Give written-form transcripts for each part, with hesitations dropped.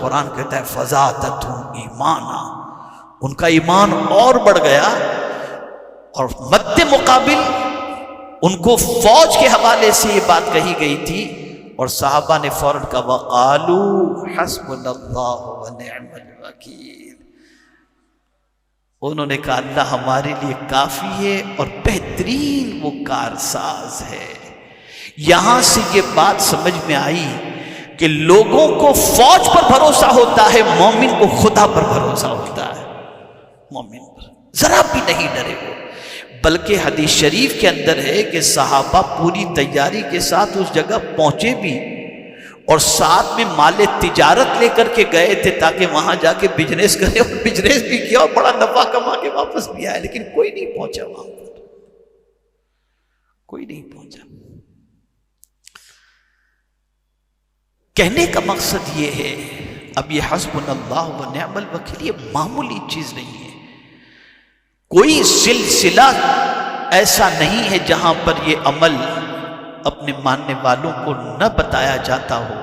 قرآن کہتا ہے فزادتہم ایمانا، ان کا ایمان اور بڑھ گیا. اور مد مقابل ان کو فوج کے حوالے سے یہ بات کہی گئی تھی اور صحابہ نے فوراً کہا وقالوا حسبنا اللہ ونعم الوکیل. انہوں نے کہا اللہ ہمارے لیے کافی ہے اور بہترین وہ کارساز ہے. یہاں سے یہ بات سمجھ میں آئی کہ لوگوں کو فوج پر بھروسہ ہوتا ہے، مومن کو خدا پر بھروسہ ہوتا ہے. مومن پر ذرا بھی نہیں ڈرے وہ. بلکہ حدیث شریف کے اندر ہے کہ صحابہ پوری تیاری کے ساتھ اس جگہ پہنچے بھی اور ساتھ میں مال تجارت لے کر کے گئے تھے تاکہ وہاں جا کے بزنس کرے، اور بزنس بھی کیا اور بڑا نفع کما کے واپس بھی آئے. لیکن کوئی نہیں پہنچا وہاں پر، کوئی نہیں پہنچا. کہنے کا مقصد یہ ہے، اب یہ حسبنا اللہ و نعم الوکیل یہ معمولی چیز نہیں ہے. کوئی سلسلہ ایسا نہیں ہے جہاں پر یہ عمل اپنے ماننے والوں کو نہ بتایا جاتا ہو،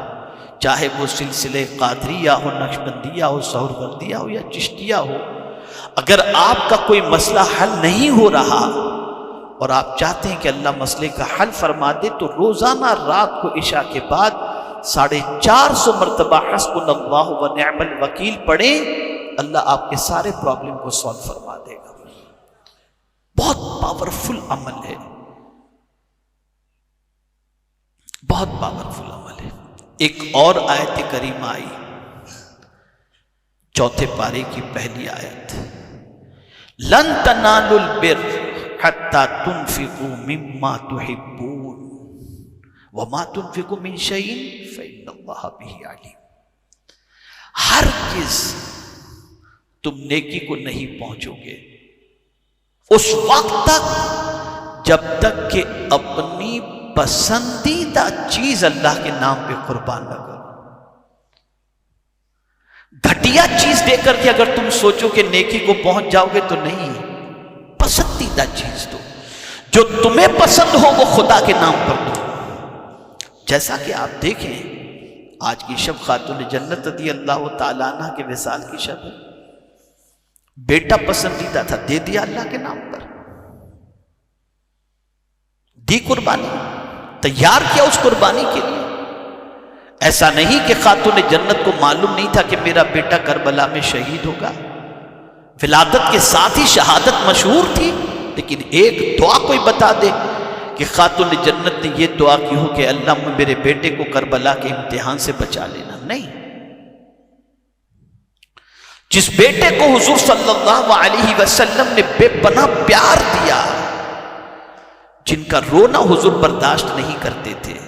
چاہے وہ سلسلے قادریہ ہو، نقشبندیہ ہو، سہروردیہ ہو یا چشتیہ ہو. اگر آپ کا کوئی مسئلہ حل نہیں ہو رہا اور آپ چاہتے ہیں کہ اللہ مسئلے کا حل فرما دے تو روزانہ رات کو عشاء کے بعد 450 مرتبہ حسبنا اللہ و نعم الوکیل پڑھیں، اللہ آپ کے سارے پرابلم کو سالو فرما دے گا. بہت پاورفل عمل ہے، بہت پاورفل عمل ہے. ایک اور آیت کریمہ آئی، 4 پارے کی پہلی آیت، لن تنالوا البر حتى تنفقوا مما تحبون وما تنفقوا من شيء فإن الله به عليم. ہرگز تم نیکی کو نہیں پہنچو گے اس وقت تک جب تک کہ اپنی پسندیدہ چیز اللہ کے نام پہ قربان نہ کرو. گھٹیا چیز دے کر کے اگر تم سوچو کہ نیکی کو پہنچ جاؤ گے تو نہیں. پسندیدہ چیز دو، جو تمہیں پسند ہو وہ خدا کے نام پر دو. جیسا کہ آپ دیکھیں آج کی شب خاتون جنت رضی اللہ تعالیٰ عنہ کے وصال کی شب ہے. بیٹا پسندیدہ تھا، دے دیا اللہ کے نام پر، دی قربانی، تیار کیا اس قربانی کے لیے. ایسا نہیں کہ خاتون جنت کو معلوم نہیں تھا کہ میرا بیٹا کربلا میں شہید ہوگا. ولادت کے ساتھ ہی شہادت مشہور تھی، لیکن ایک دعا کوئی بتا دے کہ خاتون جنت نے یہ دعا کی ہو کہ اللہ میرے بیٹے کو کربلا کے امتحان سے بچا لینا. نہیں، جس بیٹے کو حضور صلی اللہ علیہ وسلم نے بے پناہ پیار دیا، جن کا رونا حضور برداشت نہیں کرتے تھے،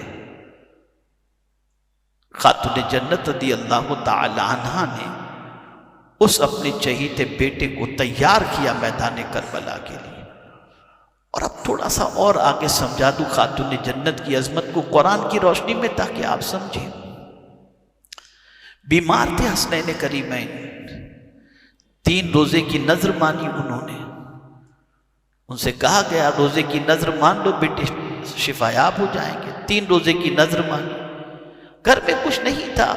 خاتون جنت رضی اللہ تعالی عنہا نے اس اپنے چہیتے بیٹے کو تیار کیا میدان کربلا کے لیے. اور اب تھوڑا سا اور آگے سمجھا دوں خاتون جنت کی عظمت کو قرآن کی روشنی میں تاکہ آپ سمجھیں. بیمار تھے حسنین کریمین، 3 روزے کی نذر مانی انہوں نے. ان سے کہا گیا روزے کی نذر مان لو بیٹے شفایاب ہو جائیں گے. 3 روزے کی نذر مانی، گھر میں کچھ نہیں تھا.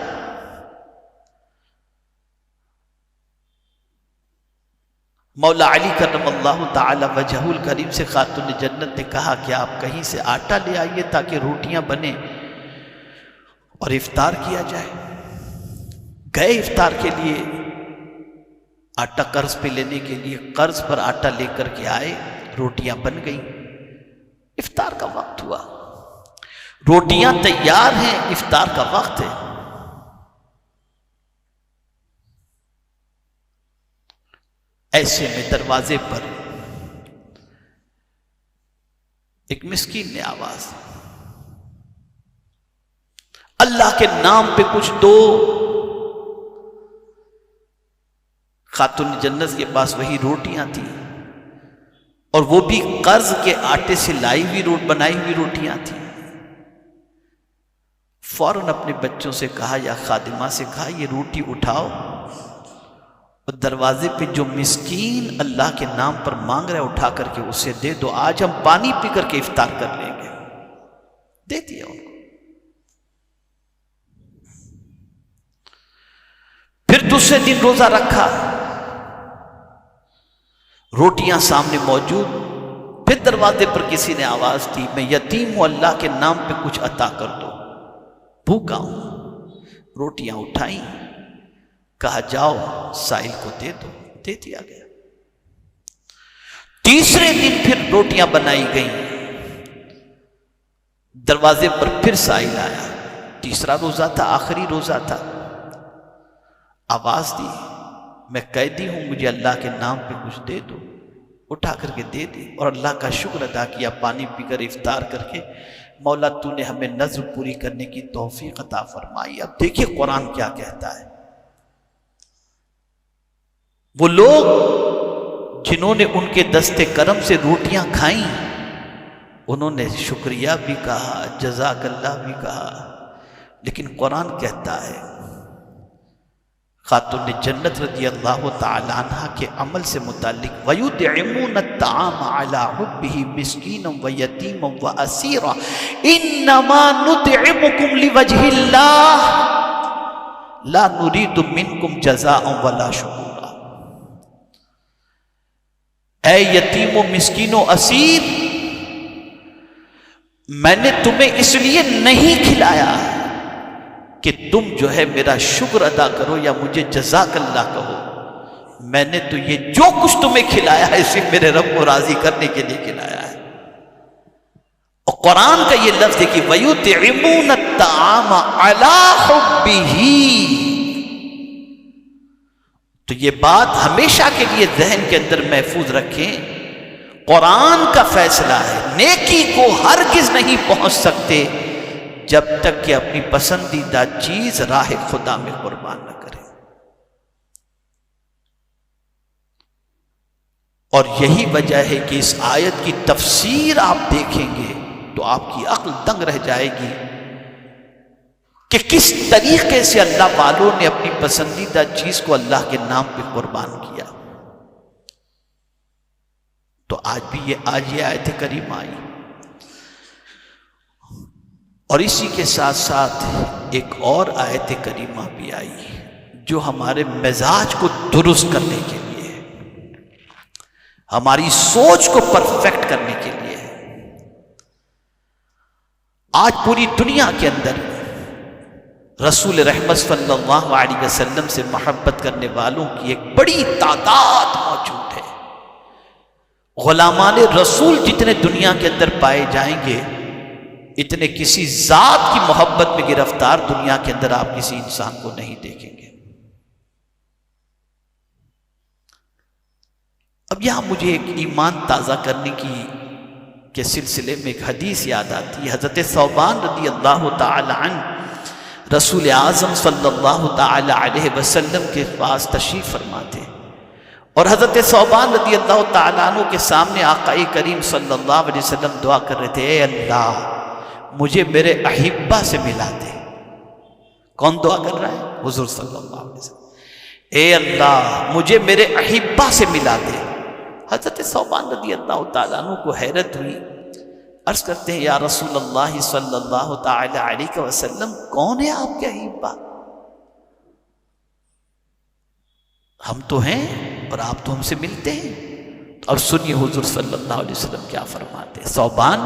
مولا علی کرم اللہ تعالی وجہہ الکریم سے خاتون جنت نے کہا کہ آپ کہیں سے آٹا لے آئیے تاکہ روٹیاں بنیں اور افطار کیا جائے. گئے افطار کے لیے، آٹا قرض پہ لینے کے لیے قرض پر آٹا لے کر کے آئے، روٹیاں بن گئیں. افطار کا وقت ہوا، روٹیاں تیار ہیں، افطار کا وقت ہے. ایسے میں دروازے پر ایک مسکین نے آواز دی، اللہ کے نام پہ کچھ دو. خاتون جنت کے پاس وہی روٹیاں تھیں اور وہ بھی قرض کے آٹے سے لائی ہوئی بنائی ہوئی روٹیاں تھیں. فوراً اپنے بچوں سے کہا یا خادمہ سے کہا یہ روٹی اٹھاؤ اور دروازے پہ جو مسکین اللہ کے نام پر مانگ رہا ہے اٹھا کر کے اسے دے دو، آج ہم پانی پی کر کے افطار کر لیں گے. دے دیا ان کو. دوسرے دن روزہ رکھا، روٹیاں سامنے موجود، پھر دروازے پر کسی نے آواز دی، میں یتیم ہوں، اللہ کے نام پہ کچھ عطا کر دو، بھوکا ہوں۔ روٹیاں اٹھائیں، کہا جاؤ سائل کو دے دو، دے دیا گیا۔ تیسرے دن پھر روٹیاں بنائی گئیں، دروازے پر پھر سائل آیا، تیسرا روزہ تھا، آخری روزہ تھا، آواز دی، میں قیدی ہوں، مجھے اللہ کے نام پہ کچھ دے دو، اٹھا کر کے دے دی، اور اللہ کا شکر ادا کیا، پانی پی کر افطار کر کے، مولا تو نے ہمیں نذر پوری کرنے کی توفیق عطا فرمائی۔ اب دیکھیے قرآن کیا کہتا ہے، وہ لوگ جنہوں نے ان کے دست کرم سے روٹیاں کھائیں، انہوں نے شکریہ بھی کہا، جزاک اللہ بھی کہا، لیکن قرآن کہتا ہے خاتون جنت رضی اللہ تعالی عنہ کے عمل سے متعلق وَيُطْعِمُونَ الطَّعَامَ عَلَىٰ حُبِّهِ مِسْكِينًا وَيَتِيمًا وَأَسِيرًا إِنَّمَا نُطْعِمُكُمْ لِوَجْهِ اللَّهِ لَا نُرِيدُ مِنْكُمْ جَزَاءً وَلَا شُكُورًا۔ اے یتیم و مسکین و اسیر، میں نے تمہیں اس لیے نہیں کھلایا کہ تم جو ہے میرا شکر ادا کرو یا مجھے جزاک اللہ کہو، میں نے تو یہ جو کچھ تمہیں کھلایا ہے صرف میرے رب کو راضی کرنے کے لیے کھلایا ہے۔ اور قرآن کا یہ لفظ ہے کہ وَيُطْعِمُونَ الطَّعَامَ عَلَىٰ حُبِّهِ، تو یہ بات ہمیشہ کے لیے ذہن کے اندر محفوظ رکھیں، قرآن کا فیصلہ ہے، نیکی کو ہرگز نہیں پہنچ سکتے جب تک کہ اپنی پسندیدہ چیز راہ خدا میں قربان نہ کرے۔ اور یہی وجہ ہے کہ اس آیت کی تفسیر آپ دیکھیں گے تو آپ کی عقل دنگ رہ جائے گی کہ کس طریقے سے اللہ والوں نے اپنی پسندیدہ چیز کو اللہ کے نام پہ قربان کیا۔ تو آج یہ آیت کریمہ آئی، اور اسی کے ساتھ ساتھ ایک اور آیت کریمہ بھی آئی جو ہمارے مزاج کو درست کرنے کے لیے ہے، ہماری سوچ کو پرفیکٹ کرنے کے لیے ہے۔ آج پوری دنیا کے اندر رسول رحمت صلی اللہ علیہ وسلم سے محبت کرنے والوں کی ایک بڑی تعداد موجود ہے۔ غلامان رسول جتنے دنیا کے اندر پائے جائیں گے، اتنے کسی ذات کی محبت میں گرفتار دنیا کے اندر آپ کسی انسان کو نہیں دیکھیں گے۔ اب یہاں مجھے ایک ایمان تازہ کرنے کے سلسلے میں ایک حدیث یاد آتی ہے۔ حضرت ثوبان رضی اللہ تعالی عنہ رسول اعظم صلی اللہ تعالی علیہ وسلم کے پاس تشریف فرماتے، اور حضرت ثوبان رضی اللہ تعالیٰ عنہ کے سامنے آقا کریم صلی اللہ علیہ وسلم دعا کر رہے تھے، اے اللہ مجھے میرے احبہ سے ملا دے۔ کون دعا کر رہا ہے؟ حضور صلی اللہ علیہ وسلم۔ اے اللہ مجھے میرے احبہ سے ملا دے۔ حضرت ثوبان رضی اللہ تعالیٰ عنہ کو حیرت ہوئی، عرض کرتے ہیں یا رسول اللہ صلی اللہ تعالیٰ علیہ وسلم، کون ہے آپ کے احبہ؟ ہم تو ہیں اور آپ تو ہم سے ملتے ہیں۔ اور سنیے حضور صلی اللہ علیہ وسلم کیا فرماتے ہیں، ثوبان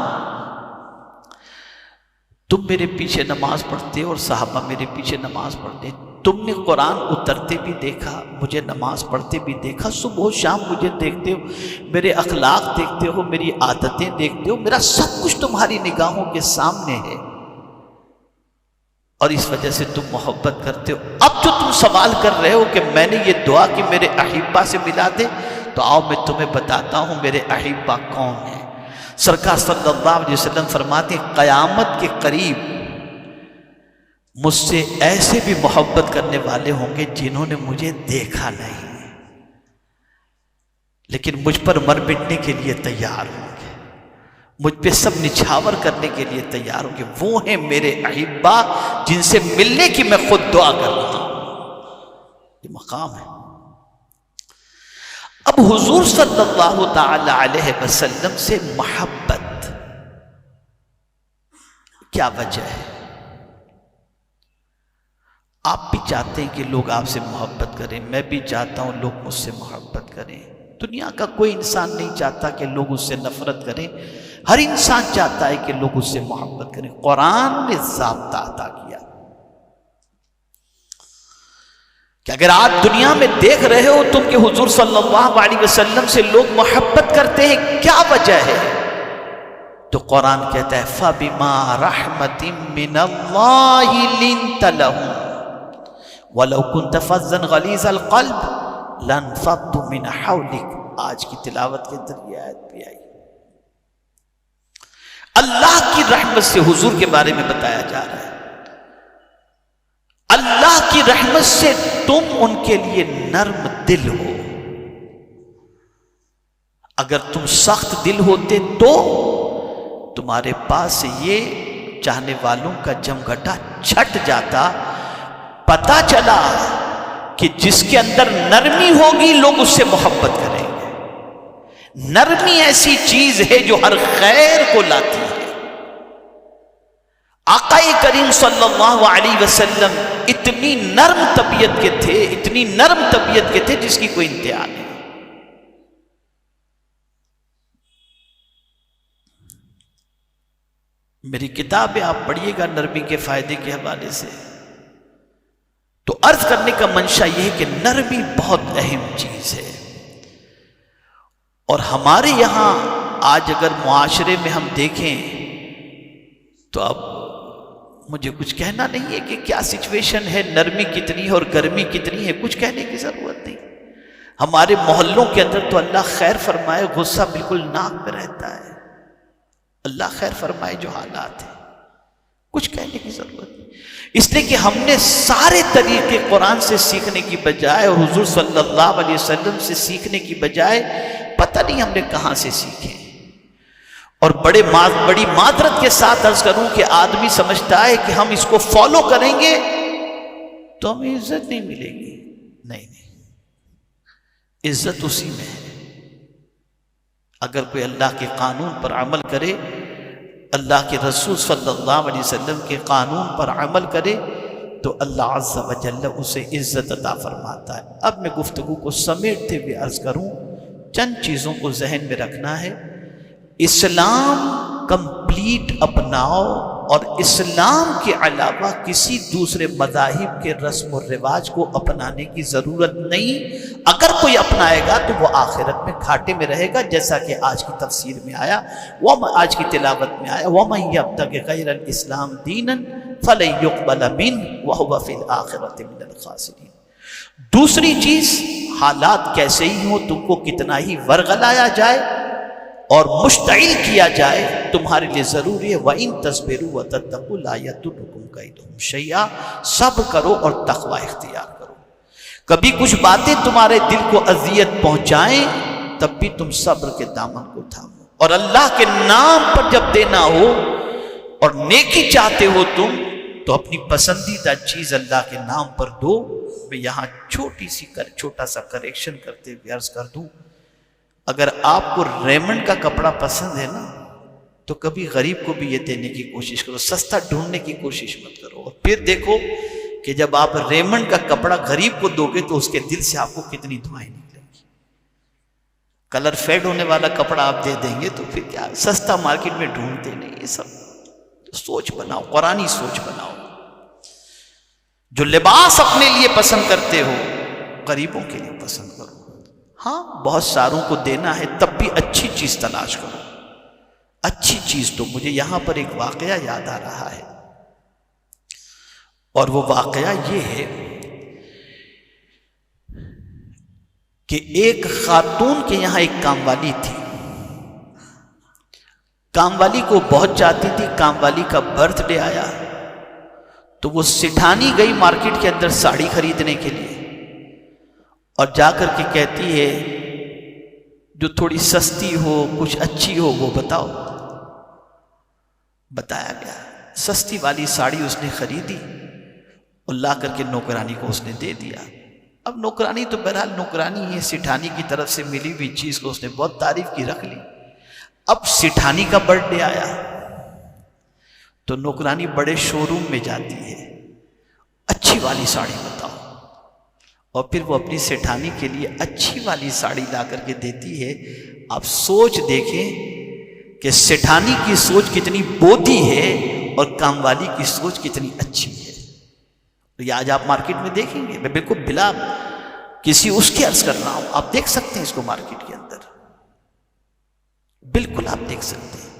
تم میرے پیچھے نماز پڑھتے اور صحابہ میرے پیچھے نماز پڑھتے، تم نے قرآن اترتے بھی دیکھا، مجھے نماز پڑھتے بھی دیکھا، صبح و شام مجھے دیکھتے ہو، میرے اخلاق دیکھتے ہو، میری عادتیں دیکھتے ہو، میرا سب کچھ تمہاری نگاہوں کے سامنے ہے، اور اس وجہ سے تم محبت کرتے ہو۔ اب جو تم سوال کر رہے ہو کہ میں نے یہ دعا کہ میرے احبہ سے ملا دے، تو آؤ میں تمہیں بتاتا ہوں میرے احبہ کون ہیں۔ سرکار صلی اللہ علیہ وسلم فرماتے ہیں قیامت کے قریب مجھ سے ایسے بھی محبت کرنے والے ہوں گے جنہوں نے مجھے دیکھا نہیں، لیکن مجھ پر مر مٹنے کے لیے تیار ہوں گے، مجھ پہ سب نچھاور کرنے کے لیے تیار ہوں گے۔ وہ ہیں میرے احبہ جن سے ملنے کی میں خود دعا کر رہا ہوں۔ یہ مقام ہے۔ اب حضور صلی اللہ تعالی علیہ وسلم سے محبت کیا وجہ ہے؟ آپ بھی چاہتے ہیں کہ لوگ آپ سے محبت کریں، میں بھی چاہتا ہوں لوگ مجھ سے محبت کریں۔ دنیا کا کوئی انسان نہیں چاہتا کہ لوگ اس سے نفرت کریں، ہر انسان چاہتا ہے کہ لوگ اس سے محبت کریں۔ قرآن نے ضابطہ عطا کیا کہ اگر آپ دنیا میں دیکھ رہے ہو تم کہ حضور صلی اللہ علیہ وسلم سے لوگ محبت کرتے ہیں، کیا وجہ ہے؟ تو قرآن کہتا ہے فَبِمَا رَحْمَةٍ مِّنَ اللَّهِ لِنْتَ لَهُمْ وَلَوْ كُنْتَ فَظًّا غَلِيظَ الْقَلْبِ لَانفَضُّوا مِنْ حَوْلِكَ۔ آج کی تلاوت کے اندر یہ آیت بھی آئی۔ اللہ کی رحمت سے حضور کے بارے میں بتایا جا رہا ہے، اللہ کی رحمت سے تم ان کے لیے نرم دل ہو۔ اگر تم سخت دل ہوتے تو تمہارے پاس سے یہ چاہنے والوں کا جمگھٹا چھٹ جاتا۔ پتا چلا کہ جس کے اندر نرمی ہوگی لوگ اس سے محبت کریں گے۔ نرمی ایسی چیز ہے جو ہر خیر کو لاتی ہے۔ آقا کریم صلی اللہ علیہ وسلم اتنی نرم طبیعت کے تھے، اتنی نرم طبیعت کے تھے جس کی کوئی انتہا نہیں۔ میری کتاب ہے، آپ پڑھیے گا نرمی کے فائدے کے حوالے سے۔ تو عرض کرنے کا منشا یہ ہے کہ نرمی بہت اہم چیز ہے، اور ہمارے یہاں آج اگر معاشرے میں ہم دیکھیں تو اب مجھے کچھ کہنا نہیں ہے کہ کیا سچویشن ہے، نرمی کتنی ہے اور گرمی کتنی ہے، کچھ کہنے کی ضرورت نہیں۔ ہمارے محلوں کے اندر تو اللہ خیر فرمائے غصہ بالکل ناک پہ رہتا ہے، اللہ خیر فرمائے جو حالات ہیں، کچھ کہنے کی ضرورت نہیں۔ اس لیے کہ ہم نے سارے طریقے قرآن سے سیکھنے کی بجائے اور حضور صلی اللہ علیہ وسلم سے سیکھنے کی بجائے پتہ نہیں ہم نے کہاں سے سیکھے۔ اور بڑی معذرت کے ساتھ عرض کروں کہ آدمی سمجھتا ہے کہ ہم اس کو فالو کریں گے تو ہمیں عزت نہیں ملے گی۔ نہیں، عزت اسی میں ہے اگر کوئی اللہ کے قانون پر عمل کرے، اللہ کے رسول صلی اللہ علیہ وسلم کے قانون پر عمل کرے تو اللہ عز و جل اسے عزت عطا فرماتا ہے۔ اب میں گفتگو کو سمیٹتے ہوئے عرض کروں، چند چیزوں کو ذہن میں رکھنا ہے۔ اسلام کمپلیٹ اپناؤ، اور اسلام کے علاوہ کسی دوسرے مذاہب کے رسم و رواج کو اپنانے کی ضرورت نہیں۔ اگر کوئی اپنائے گا تو وہ آخرت میں گھاٹے میں رہے گا، جیسا کہ آج کی تفسیر میں آیا، آج کی تلاوت میں آیا وَمَن يَبْتَغِ غَيْرَ الْإِسْلَامِ دِينًا فَلَن يُقْبَلَ مِنْهُ وَهُوَ فِي الْآخِرَةِ مِنَ الْخَاسِرِينَ۔ دوسری چیز، حالات کیسے ہی ہوں، تم کو کتنا ہی ورغلایا جائے اور مشتعل کیا جائے، تمہارے لیے ضروری ہے وَإِن تَصْبِرُوا وَتَتَّقُوا لَا يَضُرُّكُمْ كَيْدُهُمْ شَيْئًا۔ صبر کرو اور تقوی اختیار کرو۔ کبھی کچھ باتیں تمہارے دل کو اذیت پہنچائیں تب بھی تم صبر کے دامن کو تھامو، اور اللہ کے نام پر جب دینا ہو اور نیکی چاہتے ہو تم تو اپنی پسندیدہ چیز اللہ کے نام پر دو۔ میں یہاں چھوٹا سا کریکشن کرتے ہوئے عرض کر دوں، اگر آپ کو ریمنڈ کا کپڑا پسند ہے نا تو کبھی غریب کو بھی یہ دینے کی کوشش کرو، سستا ڈھونڈنے کی کوشش مت کرو، اور پھر دیکھو کہ جب آپ ریمنڈ کا کپڑا غریب کو دو گے تو اس کے دل سے آپ کو کتنی دعائیں نکلیں گی۔ کلر فیڈ ہونے والا کپڑا آپ دے دیں گے تو پھر کیا، سستا مارکیٹ میں ڈھونڈتے نہیں، یہ سب سوچ بناؤ، قرآنی سوچ بناؤ۔ جو لباس اپنے لیے پسند کرتے ہو غریبوں کے لیے پسند کرو۔ ہاں بہت ساروں کو دینا ہے تب بھی اچھی چیز تلاش کرو، اچھی چیز۔ تو مجھے یہاں پر ایک واقعہ یاد آ رہا ہے، اور وہ واقعہ یہ ہے کہ ایک خاتون کے یہاں ایک کام والی تھی، کام والی کو بہت چاہتی تھی۔ کام والی کا برتھ ڈے آیا تو وہ سٹھانی گئی مارکیٹ کے اندر ساڑی خریدنے کے لیے، اور جا کر کے کہتی ہے جو تھوڑی سستی ہو، کچھ اچھی ہو وہ بتاؤ۔ بتایا گیا، سستی والی ساڑی اس نے خریدی اور لا کر کے نوکرانی کو اس نے دے دیا۔ اب نوکرانی تو بہرحال نوکرانی ہے، سٹھانی کی طرف سے ملی ہوئی چیز کو اس نے بہت تعریف کی، رکھ لی۔ اب سٹھانی کا برتھ ڈے آیا تو نوکرانی بڑے شو روم میں جاتی ہے، اچھے اچھی والی ساڑی بتاؤ، اور پھر وہ اپنی سیٹھانی کے لیے اچھی والی ساڑی لا کر کے دیتی ہے۔ آپ سوچ دیکھیں کہ سیٹھانی کی سوچ کتنی بودھی ہے اور کام والی کی سوچ کتنی اچھی ہے۔ یہ آج آپ مارکیٹ میں دیکھیں گے، میں بالکل بلا کسی اس کے عرض کر رہا ہوں، آپ دیکھ سکتے ہیں اس کو مارکیٹ کے اندر، بالکل آپ دیکھ سکتے ہیں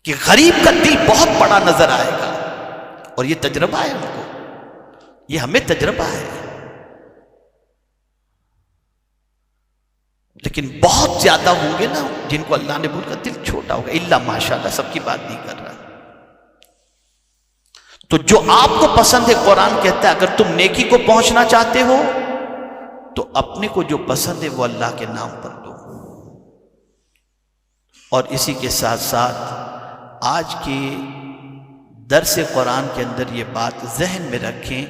کہ غریب کا دل بہت بڑا نظر آئے گا، اور یہ تجربہ ہے ان کو، یہ ہمیں تجربہ ہے، لیکن بہت زیادہ ہوں گے نا جن کو اللہ نے بولا دل چھوٹا ہوگا، الا ماشاءاللہ، سب کی بات نہیں کر رہا۔ تو جو آپ کو پسند ہے، قرآن کہتا ہے اگر تم نیکی کو پہنچنا چاہتے ہو تو اپنے کو جو پسند ہے وہ اللہ کے نام پر دو۔ اور اسی کے ساتھ ساتھ آج کے درس قرآن کے اندر یہ بات ذہن میں رکھیں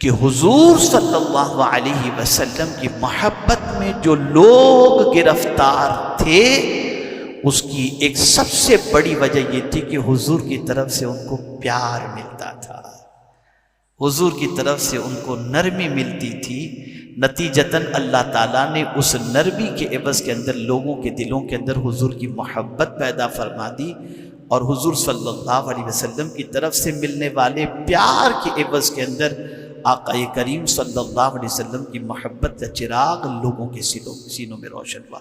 کہ حضور صلی اللہ علیہ وسلم کی محبت میں جو لوگ گرفتار تھے، اس کی ایک سب سے بڑی وجہ یہ تھی کہ حضور کی طرف سے ان کو پیار ملتا تھا، حضور کی طرف سے ان کو نرمی ملتی تھی۔ نتیجتاً اللہ تعالیٰ نے اس نرمی کے عوض کے اندر لوگوں کے دلوں کے اندر حضور کی محبت پیدا فرما دی، اور حضور صلی اللہ علیہ وسلم کی طرف سے ملنے والے پیار کے عوض کے اندر آقا کریم صلی اللہ علیہ وسلم کی محبت کا چراغ لوگوں کے سینوں میں روشن ہوا۔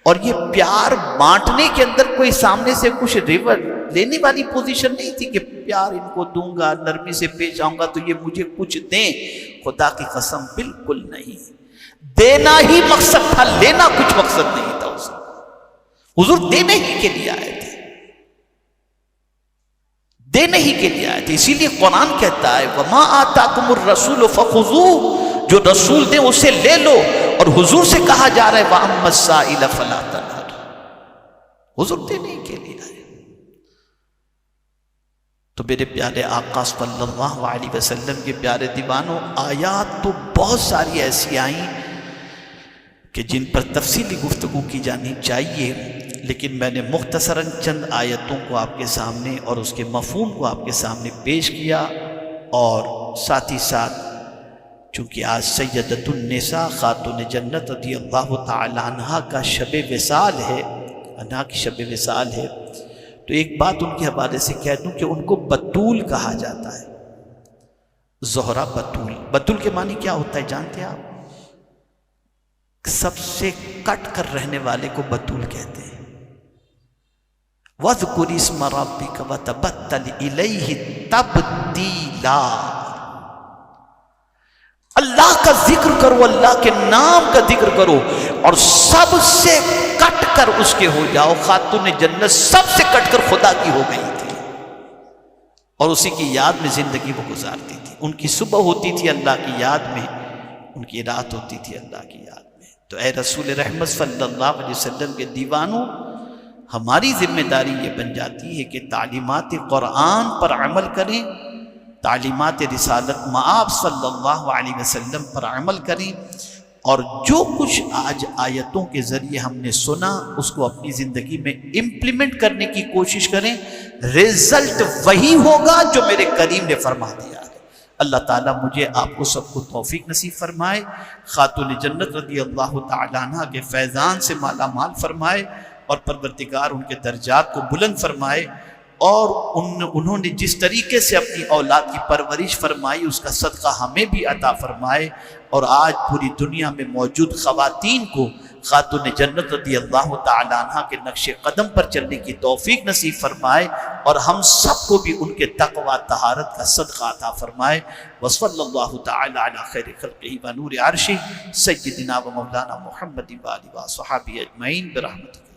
اور یہ پیار بانٹنے کے اندر کوئی سامنے سے کچھ ریور لینے والی پوزیشن نہیں تھی کہ پیار ان کو دوں گا، نرمی سے پیش آؤں گا تو یہ مجھے کچھ دیں، خدا کی قسم بالکل نہیں، دینا ہی مقصد تھا، لینا کچھ مقصد نہیں تھا اس میں۔ حضور دینے ہی کے لیے آئے تھے، دینے ہی کے لیے آئے تھے، اسی لیے قرآن کہتا ہے وَمَا آتَاكُمُ الرَّسُولُ فَخُذُوهُ، جو رسول دیں اسے لے لو، اور حضور سے کہا جا رہا ہے وَأَمَّا السَّائِلَ فَلَا تَنْهَرْ، حضور دینے کے لیے آئے۔ تو میرے پیارے آقا صلی اللہ علیہ وسلم کے پیارے دیوانوں، آیات تو بہت ساری ایسی آئیں کہ جن پر تفصیلی گفتگو کی جانی چاہیے، لیکن میں نے مختصراً چند آیتوں کو آپ کے سامنے اور اس کے مفہوم کو آپ کے سامنے پیش کیا، اور ساتھ ہی ساتھ چونکہ آج سیدۃ النساء خاتون جنت رضی اللہ تعالی عنہا کا شب وصال ہے، عنہا کی شب وصال ہے، تو ایک بات ان کے حوالے سے کہہ دوں کہ ان کو بتول کہا جاتا ہے، زہرہ بتول۔ بتول کے معنی کیا ہوتا ہے جانتے ہیں آپ؟ سب سے کٹ کر رہنے والے کو بتول کہتے ہیں۔ وَاذْكُرِ اسْمَ رَبِّكَ وَتَبَتَّلْ إِلَيْهِ تَبْتِيلًا، اللہ کا ذکر کرو، اللہ کے نام کا ذکر کرو، اور سب سے کٹ کر اس کے ہو جاؤ۔ خاتون جنت سب سے کٹ کر خدا کی ہو گئی تھی، اور اسی کی یاد میں زندگی وہ گزارتی تھی۔ ان کی صبح ہوتی تھی اللہ کی یاد میں، ان کی رات ہوتی تھی اللہ کی یاد میں۔ تو اے رسول رحمت صلی اللہ علیہ وسلم کے دیوانوں، ہماری ذمہ داری یہ بن جاتی ہے کہ تعلیمات قرآن پر عمل کریں، تعلیمات رسالت مآب صلی اللہ علیہ وسلم پر عمل کریں، اور جو کچھ آج آیتوں کے ذریعے ہم نے سنا اس کو اپنی زندگی میں امپلیمنٹ کرنے کی کوشش کریں۔ رزلٹ وہی ہوگا جو میرے کریم نے فرما دیا ہے۔ اللہ تعالیٰ مجھے آپ کو سب کو توفیق نصیب فرمائے، خاتون جنت رضی اللہ تعالیٰ عنہ کے فیضان سے مالا مال فرمائے، اور پروردگار ان کے درجات کو بلند فرمائے، اور انہوں نے جس طریقے سے اپنی اولاد کی پرورش فرمائی اس کا صدقہ ہمیں بھی عطا فرمائے، اور آج پوری دنیا میں موجود خواتین کو خاتون جنت رضی اللہ تعالیٰ عنہ کے نقش قدم پر چلنے کی توفیق نصیب فرمائے، اور ہم سب کو بھی ان کے تقوی طہارت کا صدقہ عطا فرمائے۔ وصلی اللہ تعالی علی خیر خلقہ ونور عرشہ سیدنا و مولانا محمد و آلہ و صحابہ اجمعین برحمتہ۔